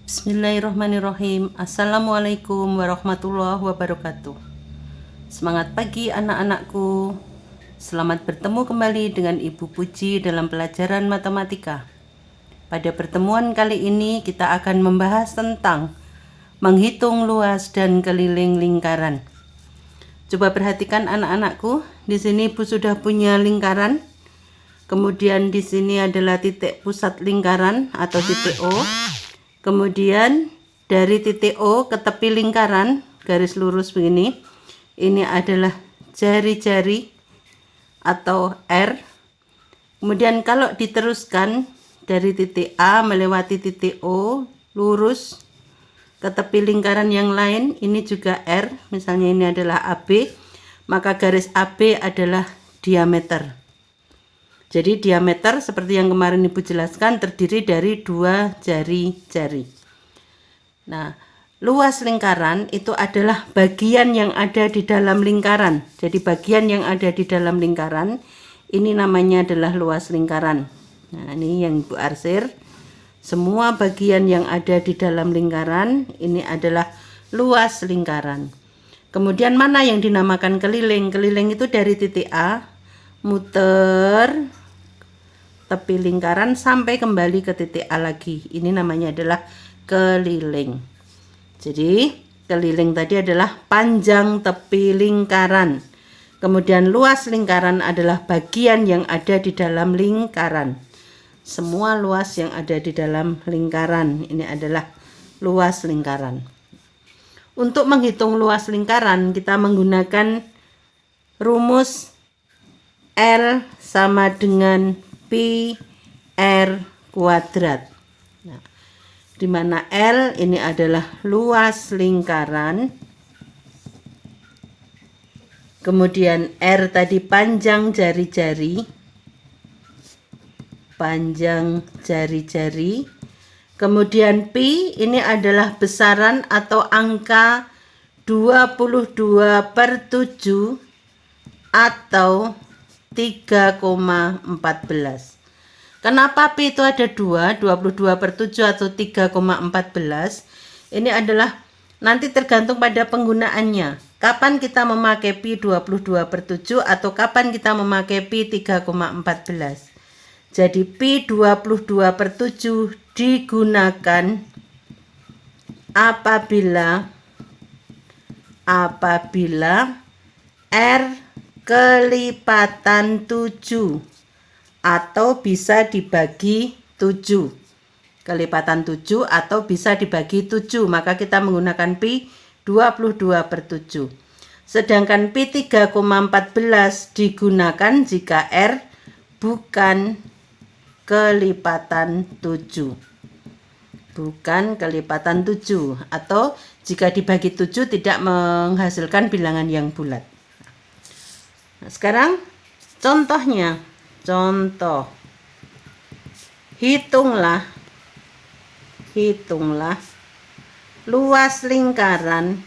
Bismillahirrahmanirrahim. Assalamualaikum warahmatullahi wabarakatuh. Semangat pagi anak-anakku. Selamat bertemu kembali dengan Ibu Puji dalam pelajaran matematika. Pada pertemuan kali ini kita akan membahas tentang menghitung luas dan keliling lingkaran. Coba perhatikan anak-anakku. Di sini Ibu sudah punya lingkaran. Kemudian di sini adalah titik pusat lingkaran atau titik O. Kemudian dari titik O ke tepi lingkaran, garis lurus begini, ini adalah jari-jari atau R. Kemudian kalau diteruskan dari titik A melewati titik O, lurus ke tepi lingkaran yang lain, ini juga R, misalnya ini adalah AB, maka garis AB adalah diameter. Jadi diameter seperti yang kemarin Ibu jelaskan terdiri dari dua jari-jari. Nah, luas lingkaran itu adalah bagian yang ada di dalam lingkaran. Jadi bagian yang ada di dalam lingkaran ini namanya adalah luas lingkaran. Nah, ini yang Ibu arsir. Semua bagian yang ada di dalam lingkaran ini adalah luas lingkaran. Kemudian mana yang dinamakan keliling? Keliling itu dari titik A muter tepi lingkaran sampai kembali ke titik A lagi. Ini namanya adalah keliling. Jadi keliling tadi adalah panjang tepi lingkaran. Kemudian luas lingkaran adalah bagian yang ada di dalam lingkaran. Semua luas yang ada di dalam lingkaran ini adalah luas lingkaran. Untuk menghitung luas lingkaran kita menggunakan rumus L sama dengan pi R kuadrat. Nah, di mana L ini adalah luas lingkaran. Kemudian R tadi panjang jari-jari. Panjang jari-jari. Kemudian pi ini adalah besaran atau angka 22/7 atau 3,14. Kenapa pi itu ada 22/7 atau 3,14? Ini adalah nanti tergantung pada penggunaannya. Kapan kita memakai pi 22/7 atau kapan kita memakai pi 3,14. Jadi pi 22/7 digunakan apabila R kelipatan 7 atau bisa dibagi 7. Kelipatan 7 atau bisa dibagi 7, maka kita menggunakan pi 22/7. Sedangkan pi 3,14 digunakan jika R bukan kelipatan 7. Bukan kelipatan 7 atau jika dibagi 7 tidak menghasilkan bilangan yang bulat. Nah, sekarang contohnya, contoh hitunglah luas lingkaran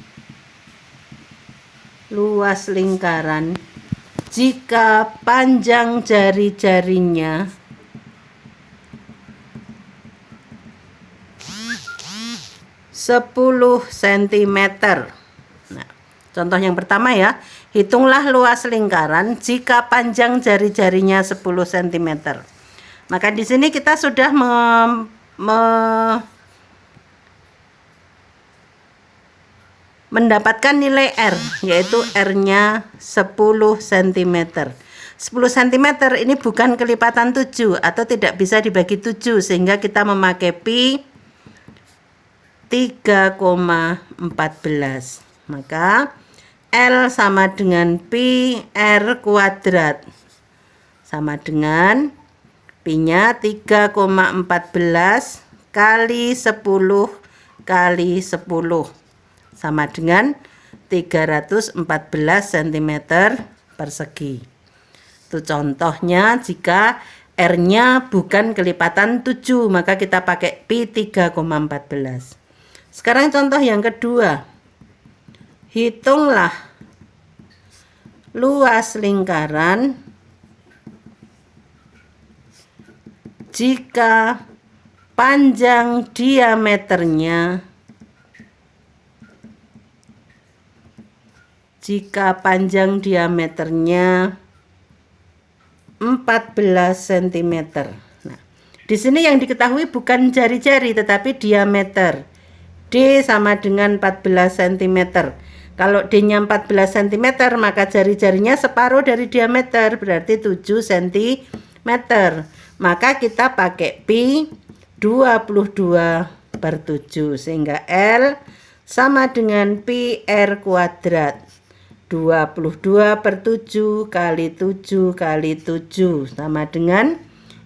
jika panjang jari-jarinya 10 cm. Nah, contoh yang pertama ya, hitunglah luas lingkaran jika panjang jari-jarinya 10 cm. Maka di sini kita sudah mendapatkan nilai R, yaitu R-nya 10 cm. 10 cm ini bukan kelipatan 7 atau tidak bisa dibagi 7 sehingga kita memakai pi 3,14. Maka L sama dengan pi R kuadrat sama dengan pi-nya 3,14 kali 10 kali 10 sama dengan 314 cm persegi. Itu contohnya jika R-nya bukan kelipatan 7, maka kita pakai pi 3,14. Sekarang contoh yang kedua. Hitunglah luas lingkaran jika panjang diameternya, jika panjang diameternya 14 cm. Nah, di sini yang diketahui bukan jari-jari tetapi diameter. D sama dengan 14 cm. Kalau D-nya 14 cm, maka jari-jarinya separuh dari diameter, berarti 7 cm. Maka kita pakai pi 22/7, sehingga L sama dengan pi R kuadrat. 22/7 kali 7 kali 7 sama dengan,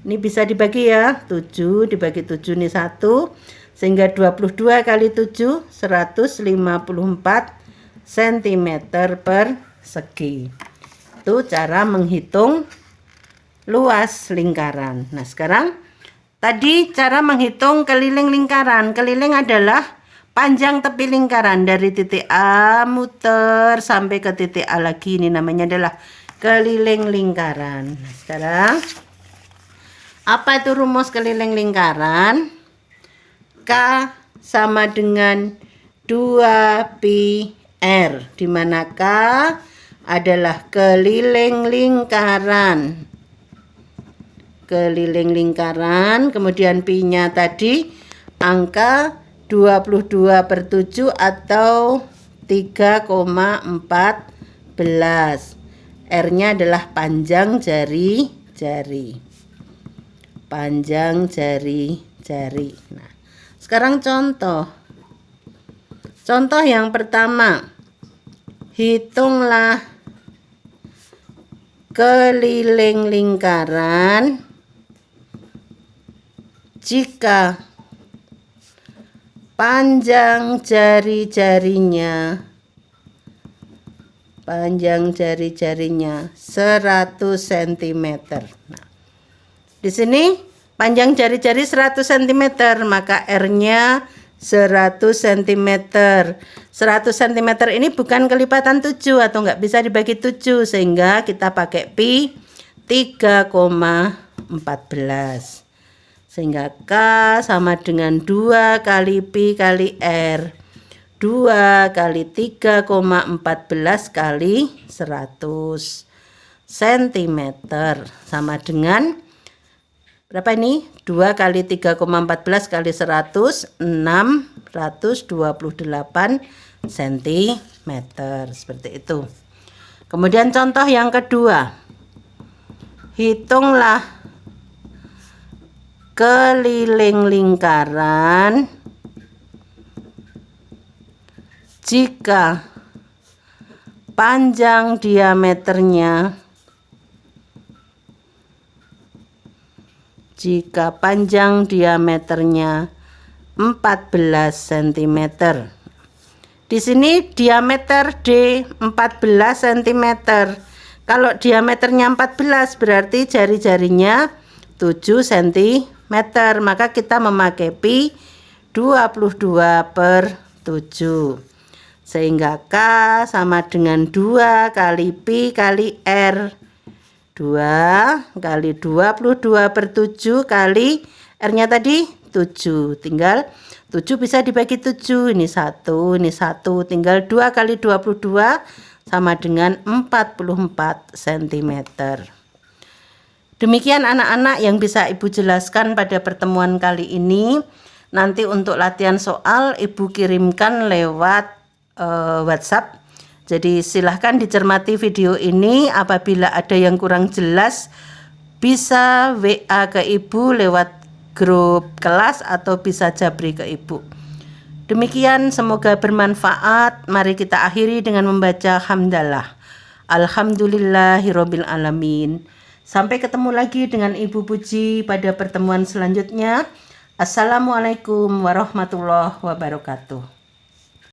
ini bisa dibagi ya, 7 dibagi 7 ini 1, sehingga 22 kali 7 154 cm persegi. Itu cara menghitung luas lingkaran. Nah, sekarang tadi cara menghitung keliling lingkaran. Keliling adalah panjang tepi lingkaran dari titik A muter sampai ke titik A lagi. Ini namanya adalah keliling lingkaran. Nah, sekarang apa itu rumus keliling lingkaran? K sama dengan 2pi R, di mana K adalah keliling lingkaran. Keliling lingkaran, kemudian pi-nya tadi angka 22/7 atau 3,14. R-nya adalah panjang jari-jari. Panjang jari-jari. Nah, sekarang contoh. Contoh yang pertama. Hitunglah keliling lingkaran jika panjang jari-jarinya 100 cm. Nah, di sini panjang jari-jari 100 cm, maka R-nya 100 cm. 100 cm ini bukan kelipatan 7 atau nggak bisa dibagi 7, sehingga kita pakai pi 3,14. Sehingga K sama dengan 2 kali pi kali R. 2 kali 3,14 kali 100 cm sama dengan berapa ini? 2 kali 3,14 kali 100, 628 cm. Seperti itu. Kemudian contoh yang kedua. Hitunglah keliling lingkaran jika panjang diameternya 14 cm. Di sini diameter D 14 cm. Kalau diameternya 14 berarti jari-jarinya 7 cm. Maka kita memakai pi 22/7. Sehingga K sama dengan 2 kali pi kali R. 2 kali 22/7 kali R-nya tadi 7. Tinggal 7 bisa dibagi 7. Ini 1, ini 1. Tinggal 2 kali 22 sama dengan 44 cm. Demikian anak-anak yang bisa Ibu jelaskan pada pertemuan kali ini. Nanti untuk latihan soal Ibu kirimkan lewat WhatsApp. Jadi silahkan dicermati video ini. Apabila ada yang kurang jelas bisa WA ke Ibu lewat grup kelas atau bisa Jabri ke Ibu. Demikian, semoga bermanfaat. Mari kita akhiri dengan membaca hamdalah. Alhamdulillahirabbil alamin. Sampai ketemu lagi dengan Ibu Puji pada pertemuan selanjutnya. Assalamualaikum warahmatullahi wabarakatuh.